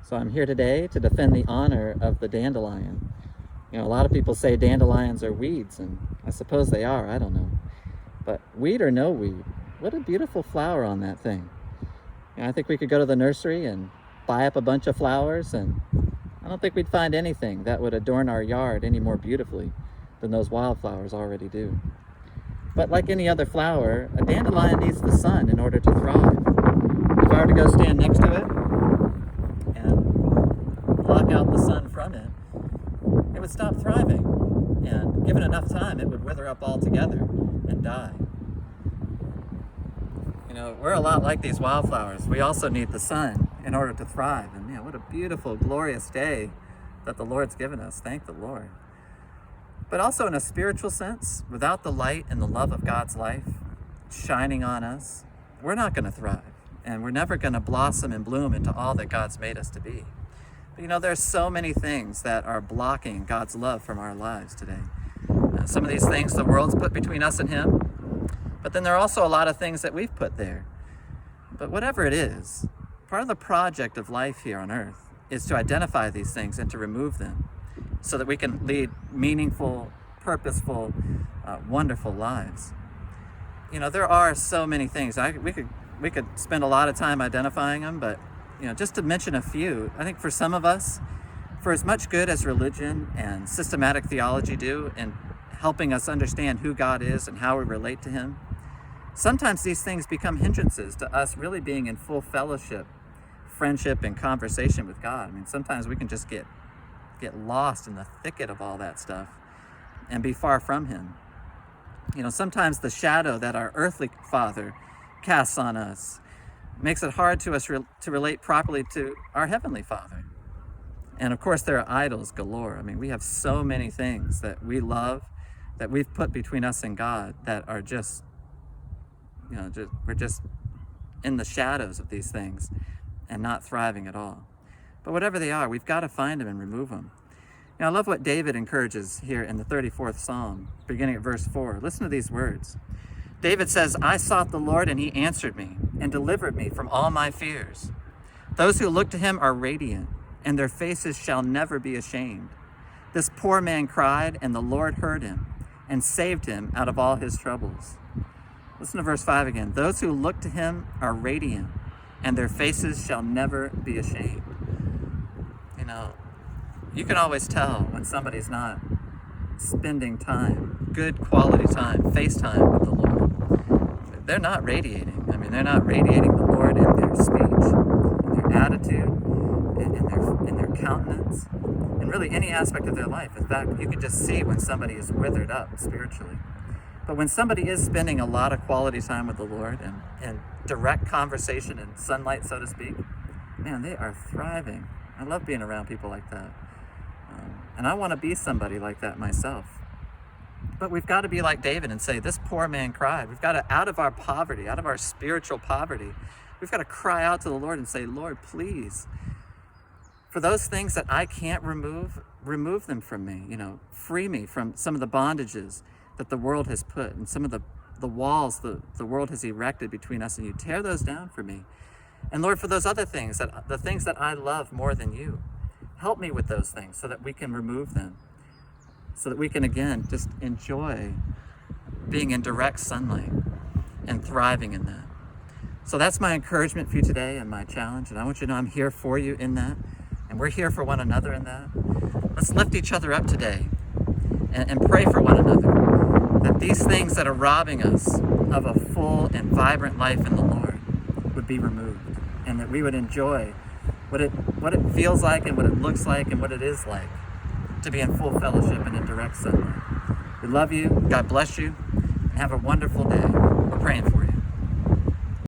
So I'm here today to defend the honor of the dandelion. A lot of people say dandelions are weeds, and I suppose they are, I don't know. But weed or no weed, what a beautiful flower on that thing. I think we could go to the nursery and buy up a bunch of flowers, and I don't think we'd find anything that would adorn our yard any more beautifully than those wildflowers already do. But like any other flower, a dandelion needs the sun in order to thrive. If I were to go stand next to it and block out the sun from it, it would stop thriving. And given enough time, it would wither up altogether and die. We're a lot like these wildflowers. We also need the sun in order to thrive. And what a beautiful, glorious day that the Lord's given us. Thank the Lord. But also in a spiritual sense, without the light and the love of God's life shining on us, we're not going to thrive. And we're never going to blossom and bloom into all that God's made us to be. But there's so many things that are blocking God's love from our lives today. Some of these things the world's put between us and Him, but then there are also a lot of things that we've put there. But whatever it is, part of the project of life here on earth is to identify these things and to remove them so that we can lead meaningful, purposeful, wonderful lives. There are so many things. We could spend a lot of time identifying them, but just to mention a few, I think for some of us, for as much good as religion and systematic theology do in helping us understand who God is and how we relate to Him, sometimes these things become hindrances to us really being in full fellowship, friendship, and conversation with God. Sometimes we can just get lost in the thicket of all that stuff and be far from Him. Sometimes the shadow that our earthly father casts on us makes it hard to us to relate properly to our Heavenly Father. And of course, there are idols galore. We have so many things that we love that we've put between us and God that are we're just in the shadows of these things and not thriving at all. But whatever they are, we've got to find them and remove them. I love what David encourages here in the 34th Psalm, beginning at verse 4. Listen to these words. David says, "I sought the Lord, and He answered me and delivered me from all my fears. Those who look to Him are radiant, and their faces shall never be ashamed. This poor man cried, and the Lord heard him and saved him out of all his troubles." Listen to verse 5 again. "Those who look to Him are radiant, and their faces shall never be ashamed." You can always tell when somebody's not spending time, good quality time, face time with the Lord. They're not radiating. They're not radiating the Lord in their speech, in their attitude, in their countenance, in really any aspect of their life. In fact, you can just see when somebody is withered up spiritually. But when somebody is spending a lot of quality time with the Lord and direct conversation and sunlight, so to speak, man, they are thriving. I love being around people like that. And I want to be somebody like that myself. But we've got to be like David and say, this poor man cried. We've got to, out of our poverty, out of our spiritual poverty, we've got to cry out to the Lord and say, Lord, please, for those things that I can't remove them from me. Free me from some of the bondages that the world has put and some of the walls the world has erected between us and you. Tear those down for me. And Lord, for those other things, the things that I love more than you, help me with those things so that we can remove them, so that we can, again, just enjoy being in direct sunlight and thriving in that. So that's my encouragement for you today and my challenge. And I want you to know I'm here for you in that. And we're here for one another in that. Let's lift each other up today and pray for one another, that these things that are robbing us of a full and vibrant life in the Lord would be removed, and that we would enjoy what it feels like and what it looks like and what it is like to be in full fellowship and in direct sunlight. We love you. God bless you. And have a wonderful day. We're praying for you.